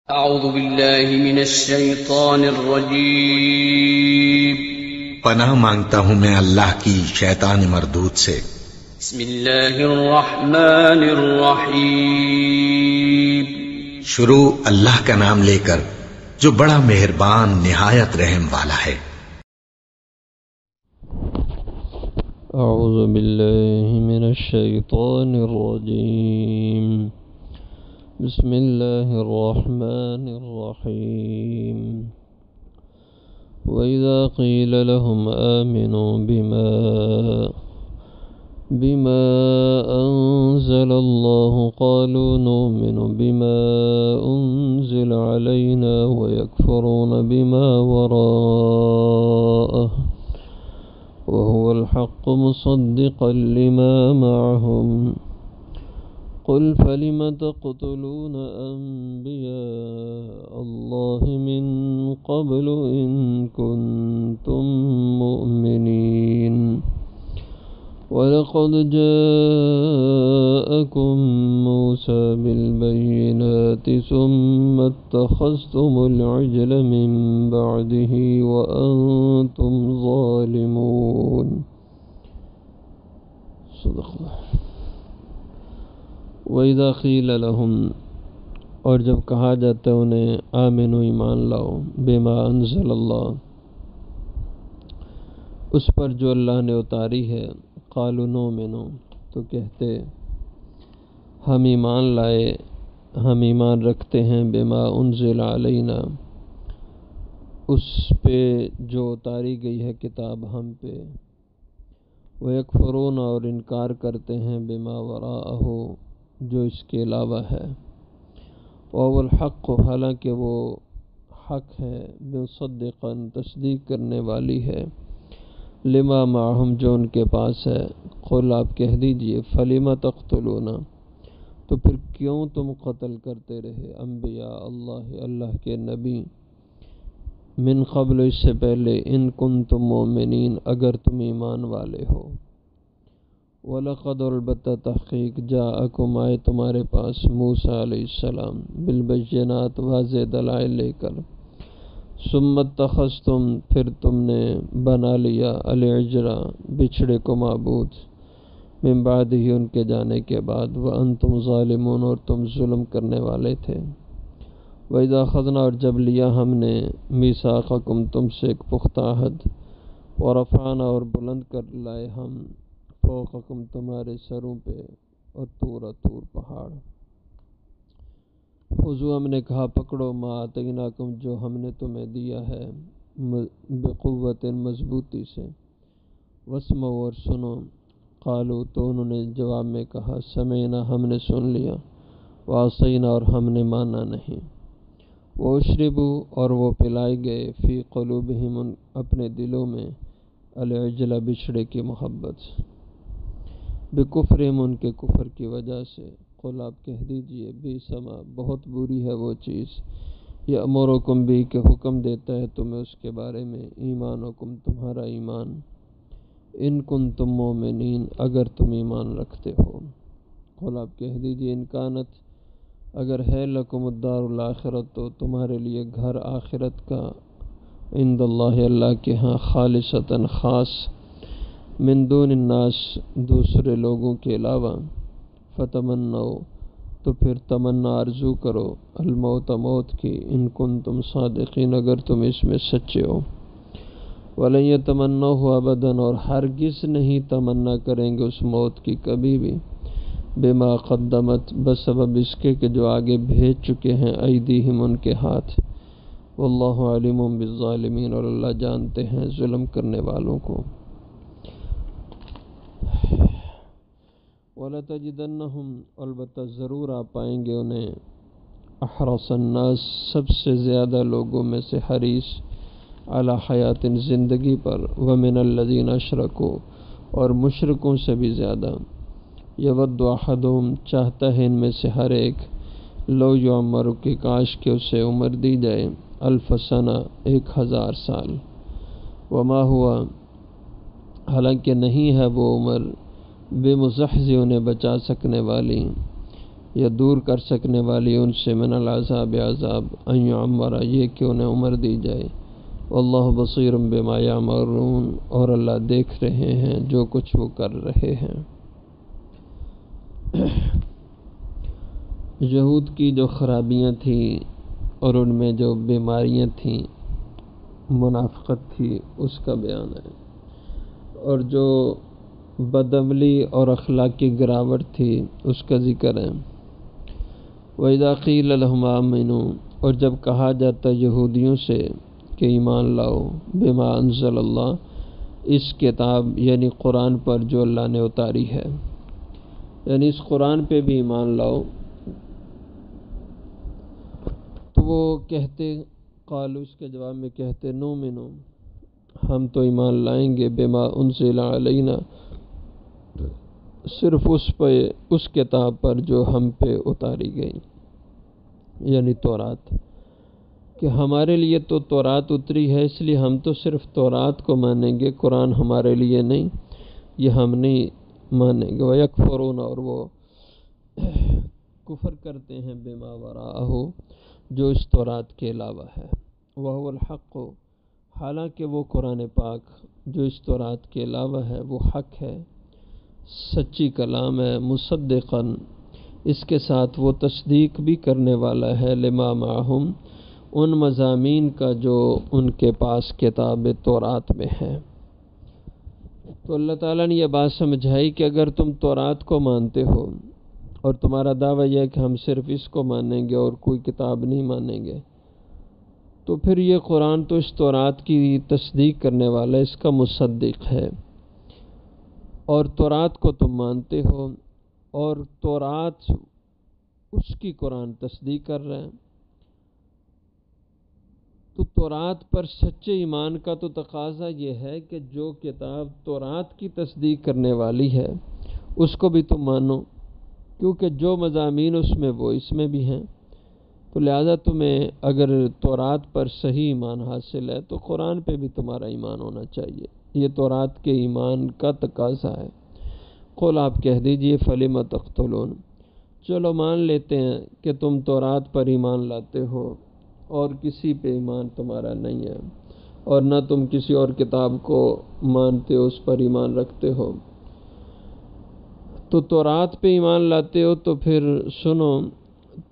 أعوذ بالله من الشيطان الرجيم. پناہ مانگتا ہوں میں اللہ کی شیطان مردود سے۔ بسم الله الرحمن الرحيم. شروع اللہ کا نام لے کر جو بڑا مہربان نہایت رحم والا ہے۔ اعوذ باللہ من الشیطان الرجیم، بسم اللہ الرحمن الرحیم۔ وَإِذَا قِيلَ لَهُمْ آمِنُوا بِمَا أَنزَلَ اللَّهُ قَالُوا نُؤْمِنُ بِمَا أُنزِلَ عَلَيْنَا وَيَكْفُرُونَ بِمَا وَرَاءَهُ وَهُوَ الْحَقُّ مُصَدِّقًا لِمَا مَعَهُمْ قُلْ فَلِمَ تَقْتُلُونَ أَنْبِيَاءَ اللَّهِ مِنْ قَبْلُ إِنْ كُنْتُمْ مُؤْمِنِينَ وَلَقَدْ جَاءَكُمْ مُوسَى بِالْبَيِّنَاتِ ثُمَّ اتَّخَذْتُمُ الْعِجْلَ مِنْ بَعْدِهِ وَأَنْتُمْ ظَالِمُونَ۔ صدق اللہ۔ وَإِذَا قِيلَ لَهُمْ، اور جب کہا جاتا ہے انہیں، آمنوا ایمان لاؤ، بما انزل اللہ، اس پر جو اللہ نے اتاری ہے، قالوا نؤمن، تو کہتے ہم ایمان لائے، ہم ایمان رکھتے ہیں، بما انزل علینا، اس پہ جو اتاری گئی ہے کتاب ہم پہ، وَيَكْفُرُونَ، اور انکار کرتے ہیں، بما وراءہ، جو اس کے علاوہ ہے، وَهُوَ الْحَقُّ، حالانکہ وہ حق ہے، مُصَدِّقًا، تصدیق کرنے والی ہے، لما معہم، جو ان کے پاس ہے۔ قل، آپ کہہ دیجئے، فَلِمَ تَقْتُلُونَ، تو پھر کیوں تم قتل کرتے رہے انبیاء اللہ، اللہ کے نبی، من قبل، اس سے پہلے، ان کنتم مؤمنین، اگر تم ایمان والے ہو۔ وَلَقَدْ، البتہ تحقیق، جاءکم، آئے تمہارے پاس، موسیٰ علیہ السلام، بالبینات، واضح دلائل لے کر، ثم اتخذتم، پھر تم نے بنا لیا، العجل، بچھڑے کو معبود، من بعد ہی، ان کے جانے کے بعد، وانتم ظالمون، اور تم ظلم کرنے والے تھے۔ وَإِذَا أَخَذْنَا، اور جب لیا ہم نے، میثاقکم، تم سے ایک پختہ عہد، ورفعنا، اور بلند کر لائے ہم، فوقکم، تمہارے سروں پہ، طور پہاڑ، خذوا، ہم نے کہا پکڑو، ما آتیناکم، جو ہم نے تمہیں دیا ہے، بقوت، مضبوطی سے، واسمعوا، اور سنو، قالوا، تو انہوں نے جواب میں کہا، سمعنا، ہم نے سن لیا، وعصینا، اور ہم نے مانا نہیں۔ وَأُشْرِبُوا، اور وہ پلائے گئے، فی قلوبہم، اپنے دلوں میں، العجل، بچھڑے کی محبت، بکفرہم، ان کے کفر کی وجہ سے۔ قل، آپ کہہ دیجئے، بئسما، بہت بری ہے وہ چیز، یأمرکم بھی، کہ حکم دیتا ہے تمہیں اس کے بارے میں، ایمانکم، تمہارا ایمان، ان کنتم مومنین، اگر تم ایمان رکھتے ہو۔ قل، آپ کہہ دیجئے، ان کانت، اگر ہے، لکم الدار الآخرت، تو تمہارے لیے گھر آخرت کا، عند اللہ، اللہ کے ہاں، خالصتاً، خاص، من دون الناس، دوسرے لوگوں کے علاوہ، فتمنوا، تو پھر تمنا، آرزو کرو، الموت، موت کی، ان کنتم صادقین، اگر تم اس میں سچے ہو۔ وَلَن يَتَمَنَّوْهُ أَبَدًا، اور ہرگز نہیں تمنا کریں گے اس موت کی کبھی بھی، بما قدمت، بسبب اس کے کہ جو آگے بھیج چکے ہیں، ایدیہم، ان کے ہاتھ، واللہ علیم بالظالمین، اور اللہ جانتے ہیں ظلم کرنے والوں کو۔ وَلَتَجِدَنَّهُمْ، البتہ ضرور آپ پائیں گے انہیں، احرص الناس، سب سے زیادہ لوگوں میں سے حریص، علی حیات، زندگی پر، ومن الذین اشرکوا، اور مشرکوں سے بھی زیادہ، یود احدہم، چاہتا ہے ان میں سے ہر ایک، لو یعمر، کہ کاش کہ اسے عمر دی جائے، الف سنہ، 1000 سال، وما ہوا، حالانکہ نہیں ہے وہ عمر، بے مزحزح، انہیں بچا سکنے والی، یا دور کر سکنے والی ان سے من العذاب عذاب ان یعمر یہ کہ انہیں عمر دی جائے واللہ بصیر بما یعملون اور اللہ دیکھ رہے ہیں جو کچھ وہ کر رہے ہیں۔ یہود کی جو خرابیاں تھیں اور ان میں جو بیماریاں تھیں، منافقت تھی، اس کا بیان ہے، اور جو بدعملی اور اخلاقی گراوٹ تھی اس کا ذکر ہے۔ وَإِذَا قِيلَ لَهُمْ آمِنُوا اور جب کہا جاتا یہودیوں سے کہ ایمان لاؤ بما انزل اللہ اس کتاب یعنی قرآن پر جو اللہ نے اتاری ہے، یعنی اس قرآن پہ بھی ایمان لاؤ، تو وہ کہتے قالوا اس کے جواب میں کہتے نؤمن ہم تو ایمان لائیں گے بما انزل علینا صرف اس کتاب پر جو ہم پہ اتاری گئی، یعنی تورات، کہ ہمارے لیے تو تورات اتری ہے اس لیے ہم تو صرف تورات کو مانیں گے، قرآن ہمارے لیے نہیں، یہ ہم نہیں مانیں گے۔ وَيَكْفُرُونَ اور وہ کفر کرتے ہیں بما وراءہ جو اس تورات کے علاوہ ہے، وَهُوَ الْحَقُّ حالانکہ وہ قرآن پاک جو اس تورات کے علاوہ ہے وہ حق ہے، سچی کلام ہے، مصدقاً اس کے ساتھ وہ تصدیق بھی کرنے والا ہے لما معہم ان مضامین کا جو ان کے پاس کتاب تورات میں ہے۔ تو اللہ تعالیٰ نے یہ بات سمجھائی کہ اگر تم تورات کو مانتے ہو اور تمہارا دعویٰ یہ ہے کہ ہم صرف اس کو مانیں گے اور کوئی کتاب نہیں مانیں گے، تو پھر یہ قرآن تو اس تورات کی تصدیق کرنے والا اس کا مصدق ہے، اور تورات کو تم مانتے ہو اور تورات اس کی قرآن تصدیق کر رہا ہے، تو تورات پر سچے ایمان کا تو تقاضا یہ ہے کہ جو کتاب تورات کی تصدیق کرنے والی ہے اس کو بھی تم مانو، کیونکہ جو مضامین اس میں وہ اس میں بھی ہیں، تو لہذا تمہیں اگر تورات پر صحیح ایمان حاصل ہے تو قرآن پہ بھی تمہارا ایمان ہونا چاہیے، یہ تورات کے ایمان کا تقاضا ہے۔ قل آپ کہہ دیجئے فلم تقتلون چلو مان لیتے ہیں کہ تم تورات پر ایمان لاتے ہو اور کسی پہ ایمان تمہارا نہیں ہے، اور نہ تم کسی اور کتاب کو مانتے ہو، اس پر ایمان رکھتے ہو، تو تورات پہ ایمان لاتے ہو، تو پھر سنو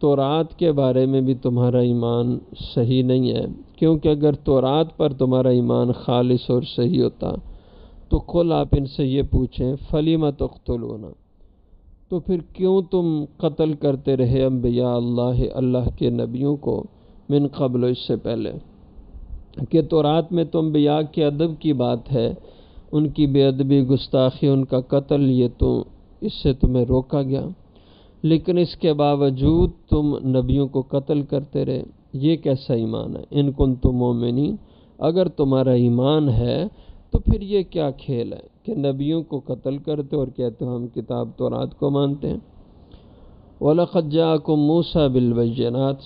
تورات کے بارے میں بھی تمہارا ایمان صحیح نہیں ہے، کیونکہ اگر تورات پر تمہارا ایمان خالص اور صحیح ہوتا تو قل آپ ان سے یہ پوچھیں فلم تقتلون تو پھر کیوں تم قتل کرتے رہے انبیاء اللہ کے نبیوں کو من قبل اس سے پہلے، کہ تورات میں تو انبیاء کے ادب کی بات ہے، ان کی بے ادبی گستاخی ان کا قتل، یہ تو اس سے تمہیں روکا گیا، لیکن اس کے باوجود تم نبیوں کو قتل کرتے رہے، یہ کیسا ایمان ہے؟ ان کنتم مومنین اگر تمہارا ایمان ہے تو پھر یہ کیا کھیل ہے کہ نبیوں کو قتل کرتے اور کہتے ہو ہم کتاب تورات کو مانتے ہیں۔ وَلَقَدْ جَاءَكُم مُوسَىٰ بِالْبَيِّنَاتِ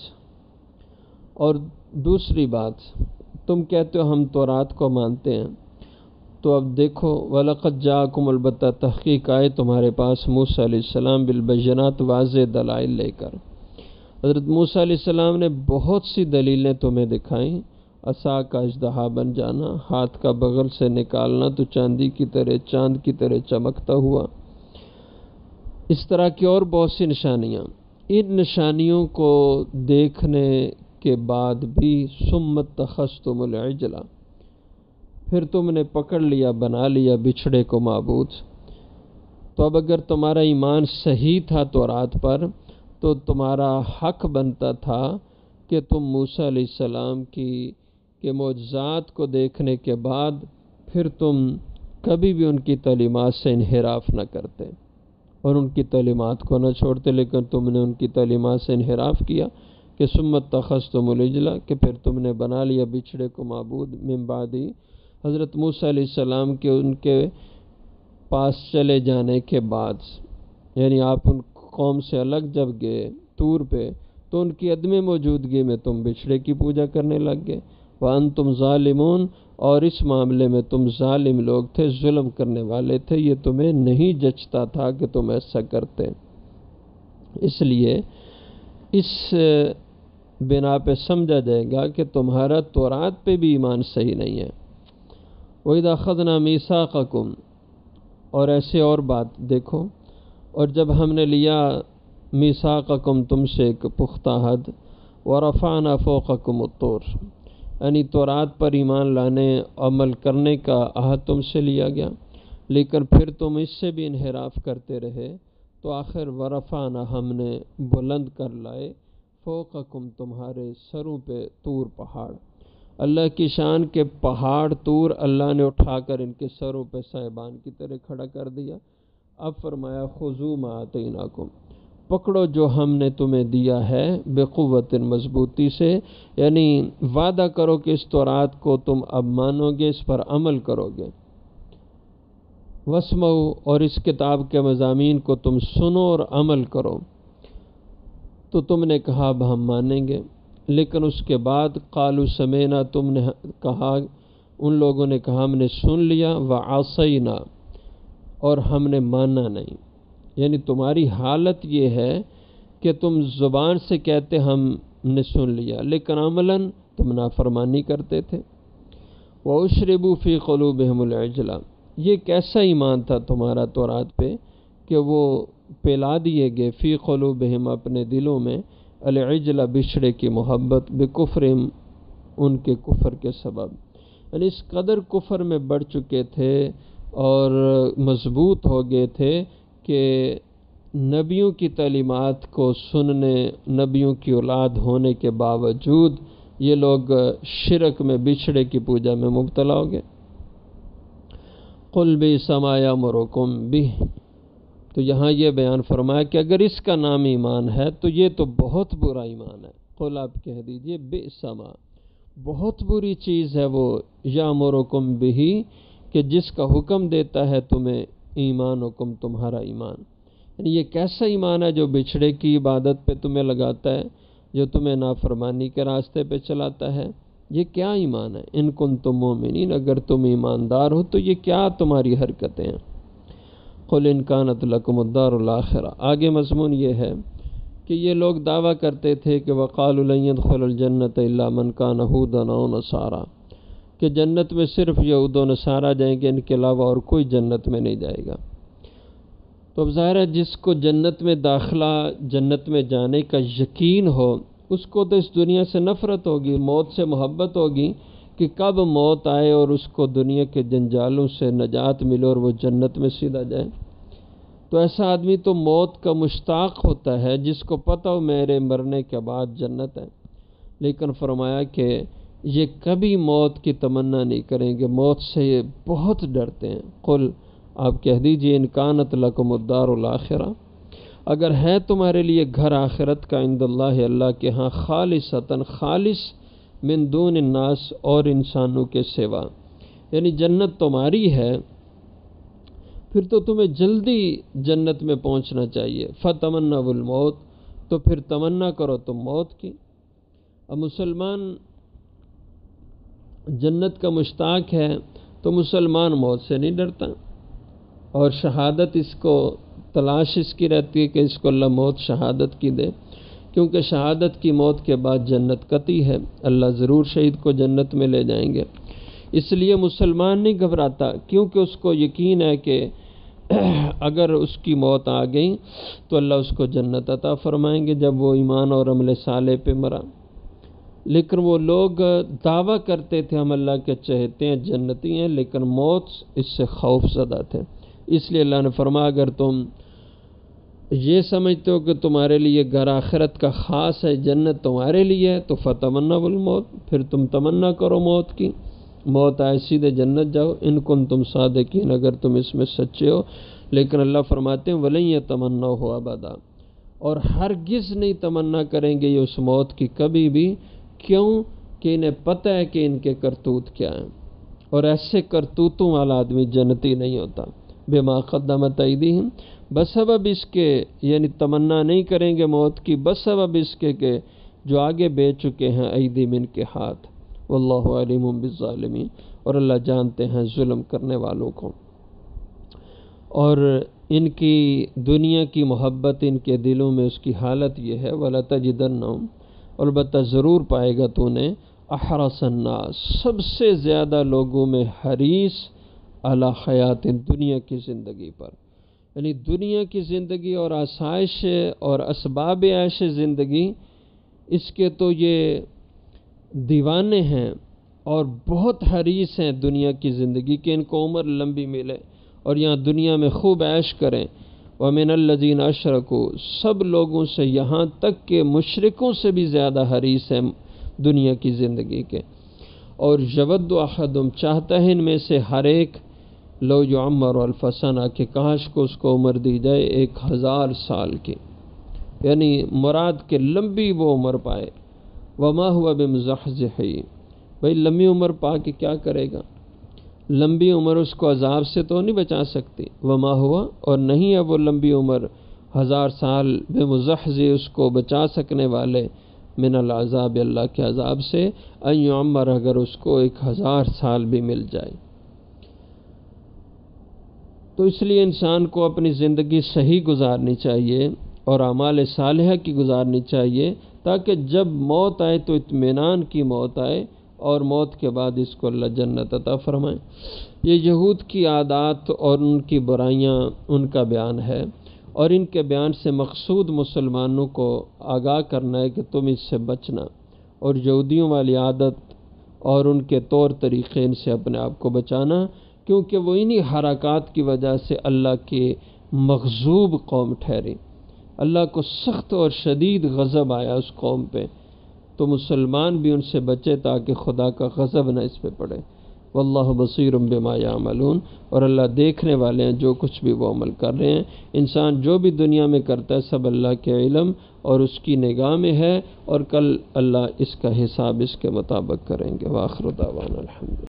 اور دوسری بات تم کہتے ہو ہم تورات کو مانتے ہیں، تو اب دیکھو وَلَقَدْ جَاءَكُمْ البتہ تحقیق آئے تمہارے پاس موسیٰ علیہ السلام بالبینات واضح دلائل لے کر، حضرت موسیٰ علیہ السلام نے بہت سی دلیلیں تمہیں دکھائیں، عصا کا اژدہا بن جانا، ہاتھ کا بغل سے نکالنا تو چاند کی طرح چمکتا ہوا، اس طرح کی اور بہت سی نشانیاں، ان نشانیوں کو دیکھنے کے بعد بھی ثم اتخذتم العجل پھر تم نے پکڑ لیا بنا لیا بچھڑے کو معبود۔ تو اب اگر تمہارا ایمان صحیح تھا تورات پر تو تمہارا حق بنتا تھا کہ تم موسیٰ علیہ السلام کے معجزات کو دیکھنے کے بعد پھر تم کبھی بھی ان کی تعلیمات سے انحراف نہ کرتے اور ان کی تعلیمات کو نہ چھوڑتے، لیکن تم نے ان کی تعلیمات سے انحراف کیا کہ ثم اتخذتم العجل کہ پھر تم نے بنا لیا بچھڑے کو معبود من بعدی حضرت موسیٰ علیہ السلام کے ان کے پاس چلے جانے کے بعد، یعنی آپ ان قوم سے الگ جب گئے طور پہ تو ان کی عدم موجودگی میں تم بچھڑے کی پوجا کرنے لگ گئے، وَأَنْتُمْ ظَالِمُونَ اور اس معاملے میں تم ظالم لوگ تھے، ظلم کرنے والے تھے، یہ تمہیں نہیں جچتا تھا کہ تم ایسا کرتے۔ اس لیے اس بنا پہ سمجھا جائے گا کہ تمہارا تورات پہ بھی ایمان صحیح نہیں ہے۔ وَإِذَا أَخَذْنَا مِيثَاقَكُمْ، اور ایسے اور بات دیکھو، اور جب ہم نے لیا میثاقکم تم سے ایک پختہ حد، وَرَفَعْنَا فَوْقَكُمُ الطُّورَ، یعنی تورات پر ایمان لانے عمل کرنے کا عہد تم سے لیا گیا، لیکن پھر تم اس سے بھی انحراف کرتے رہے، تو آخر ورفعنا ہم نے بلند کر لائے فوقکم تمہارے سروں پہ طور پہاڑ۔ اللہ کی شان کے پہاڑ طور اللہ نے اٹھا کر ان کے سروں پہ صاحبان کی طرح کھڑا کر دیا۔ اب فرمایا خذوا ما آتیناکم، پکڑو جو ہم نے تمہیں دیا ہے، بقوت مضبوطی سے، یعنی وعدہ کرو کہ اس تورات کو تم اب مانو گے، اس پر عمل کرو گے۔ واسمعوا، اور اس کتاب کے مضامین کو تم سنو اور عمل کرو۔ تو تم نے کہا اب ہم مانیں گے، لیکن اس کے بعد قالوا سمعنا، تم نے کہا، ان لوگوں نے کہا ہم نے سن لیا، وعصینا، اور ہم نے مانا نہیں۔ یعنی تمہاری حالت یہ ہے کہ تم زبان سے کہتے ہم نے سن لیا، لیکن عملاً تم نافرمانی کرتے تھے۔ وَأُشْرِبُوا فِي قُلُوبِهِمُ الْعِجْلَ، یہ کیسا ایمان تھا تمہارا تورات پہ کہ وہ پلا دیے گئے فی قلوبہم اپنے دلوں میں العجل بچھڑے کی محبت، بکفرہم ان کے کفر کے سبب، یعنی اس قدر کفر میں بڑھ چکے تھے اور مضبوط ہو گئے تھے کہ نبیوں کی تعلیمات کو سننے، نبیوں کی اولاد ہونے کے باوجود یہ لوگ شرک میں، بچھڑے کی پوجا میں مبتلا ہو گئے۔ قُلْ بِئْسَ مَا يَأْمُرُكُمْ بِهِ، تو یہاں یہ بیان فرمایا کہ اگر اس کا نام ایمان ہے تو یہ تو بہت برا ایمان ہے۔ قل، آپ کہہ دیجئے، بئس ما، بہت بری چیز ہے وہ، یامرکم بہ، کہ جس کا حکم دیتا ہے تمہیں، ایمانکم، تمہارا ایمان، یعنی یہ کیسا ایمان ہے جو بچھڑے کی عبادت پہ تمہیں لگاتا ہے، جو تمہیں نافرمانی کے راستے پہ چلاتا ہے؟ یہ کیا ایمان ہے؟ ان کنتم مومنین، اگر تم ایماندار ہو تو یہ کیا تمہاری حرکتیں ہیں؟ قل ان کانت لکم الدار الاخرہ، آگے مضمون یہ ہے کہ یہ لوگ دعویٰ کرتے تھے کہ وقالوا لن يدخل الجنۃ الا من کان هودا او نصارا، کہ جنت میں صرف یہود و نصارہ جائیں گے، ان کے علاوہ اور کوئی جنت میں نہیں جائے گا۔ تو اب ظاہر ہے جس کو جنت میں داخلہ، جنت میں جانے کا یقین ہو، اس کو تو اس دنیا سے نفرت ہوگی، موت سے محبت ہوگی کہ کب موت آئے اور اس کو دنیا کے جنجالوں سے نجات ملے اور وہ جنت میں سیدھا جائے۔ تو ایسا آدمی تو موت کا مشتاق ہوتا ہے جس کو پتہ ہو میرے مرنے کے بعد جنت ہے، لیکن فرمایا کہ یہ کبھی موت کی تمنا نہیں کریں گے، موت سے یہ بہت ڈرتے ہیں۔ قل، آپ کہہ دیجئے، ان کانت لکم الدار الاخرہ، اگر ہے تمہارے لیے گھر آخرت کا، عند اللہ، اللہ کے ہاں، خالصتاً، خالص، من دون الناس، اور انسانوں کے سوا، یعنی جنت تمہاری ہے، پھر تو تمہیں جلدی جنت میں پہنچنا چاہیے۔ فتمنوا الموت، تو پھر تمنا کرو تم موت کی۔ اب مسلمان جنت کا مشتاق ہے تو مسلمان موت سے نہیں ڈرتا، اور شہادت اس کو تلاش اس کی رہتی ہے کہ اس کو اللہ موت شہادت کی دے، کیونکہ شہادت کی موت کے بعد جنت قطعی ہے، اللہ ضرور شہید کو جنت میں لے جائیں گے۔ اس لیے مسلمان نہیں گھبراتا، کیونکہ اس کو یقین ہے کہ اگر اس کی موت آ گئی تو اللہ اس کو جنت عطا فرمائیں گے جب وہ ایمان اور عمل صالح پہ مرا۔ لیکن وہ لوگ دعویٰ کرتے تھے ہم اللہ کے چہتے ہیں، جنتی ہیں، لیکن موت اس سے خوف زدہ تھے۔ اس لیے اللہ نے فرمایا اگر تم یہ سمجھتے ہو کہ تمہارے لیے گھر آخرت کا خاص ہے، جنت تمہارے لیے ہے، تو فتمنوا الموت، پھر تم تمنا کرو موت کی، موت آئے سیدھے جنت جاؤ، ان کنتم صادقین، اگر تم اس میں سچے ہو۔ لیکن اللہ فرماتے ہیں وَلَن يَتَمَنَّوْهُ أَبَدًا، اور ہرگز نہیں تمنا کریں گے یہ اس موت کی کبھی بھی، کیوں کہ انہیں پتہ ہے کہ ان کے کرتوت کیا ہیں، اور ایسے کرتوتوں والا آدمی جنتی نہیں ہوتا۔ بما قدمت ایدیہم، بسبب اس کے، یعنی تمنا نہیں کریں گے موت کی بسبب اس کے کہ جو آگے بیچ چکے ہیں ایدیہم، ان کے ہاتھ۔ واللہ علیم بالظالمین، اور اللہ جانتے ہیں ظلم کرنے والوں کو۔ اور ان کی دنیا کی محبت ان کے دلوں میں اس کی حالت یہ ہے وَلَتَجِدَنَّهُمْ، البتہ ضرور پائے گا تو نے احرص الناس، سب سے زیادہ لوگوں میں حریص علی حیات دنیا کی زندگی پر، یعنی دنیا کی زندگی اور آسائش اور اسباب عیش زندگی اس کے تو یہ دیوانے ہیں اور بہت حریص ہیں دنیا کی زندگی کہ ان کو عمر لمبی ملے اور یہاں دنیا میں خوب عیش کریں۔ وَمِنَ الَّذِينَ أَشْرَكُوا، سب لوگوں سے یہاں تک کہ مشرکوں سے بھی زیادہ حریص ہیں دنیا کی زندگی کے۔ اور یود احدہم، چاہتا ہے ان میں سے ہر ایک لو یعمر الف سنہ، کہ کاش کو اس کو عمر دی جائے 1000 سال کی، یعنی مراد کہ لمبی وہ عمر پائے۔ وما ہوا بمزحزح، بھئی لمبی عمر پا کے کیا کرے گا؟ لمبی عمر اس کو عذاب سے تو نہیں بچا سکتی۔ وما ہوا، اور نہیں ہے وہ لمبی عمر 1000 سال بمزحزح اس کو بچا سکنے والے من العذاب، اللہ کے عذاب سے، ان یعمر، اگر اس کو 1000 سال بھی مل جائے۔ تو اس لیے انسان کو اپنی زندگی صحیح گزارنی چاہیے اور اعمال صالحہ کی گزارنی چاہیے، تاکہ جب موت آئے تو اطمینان کی موت آئے اور موت کے بعد اس کو اللہ جنت عطا فرمائے۔ یہ یہود کی عادات اور ان کی برائیاں ان کا بیان ہے، اور ان کے بیان سے مقصود مسلمانوں کو آگاہ کرنا ہے کہ تم اس سے بچنا، اور یہودیوں والی عادت اور ان کے طور طریقے ان سے اپنے آپ کو بچانا، کیونکہ وہ انہی حرکات کی وجہ سے اللہ کے مغضوب قوم ٹھہری، اللہ کو سخت اور شدید غضب آیا اس قوم پہ، تو مسلمان بھی ان سے بچے تاکہ خدا کا غضب نہ اس پہ پڑے۔ واللہ بصیر بما یعملون، اور اللہ دیکھنے والے ہیں جو کچھ بھی وہ عمل کر رہے ہیں۔ انسان جو بھی دنیا میں کرتا ہے سب اللہ کے علم اور اس کی نگاہ میں ہے، اور کل اللہ اس کا حساب اس کے مطابق کریں گے۔ وآخر دعوانا الحمدللہ۔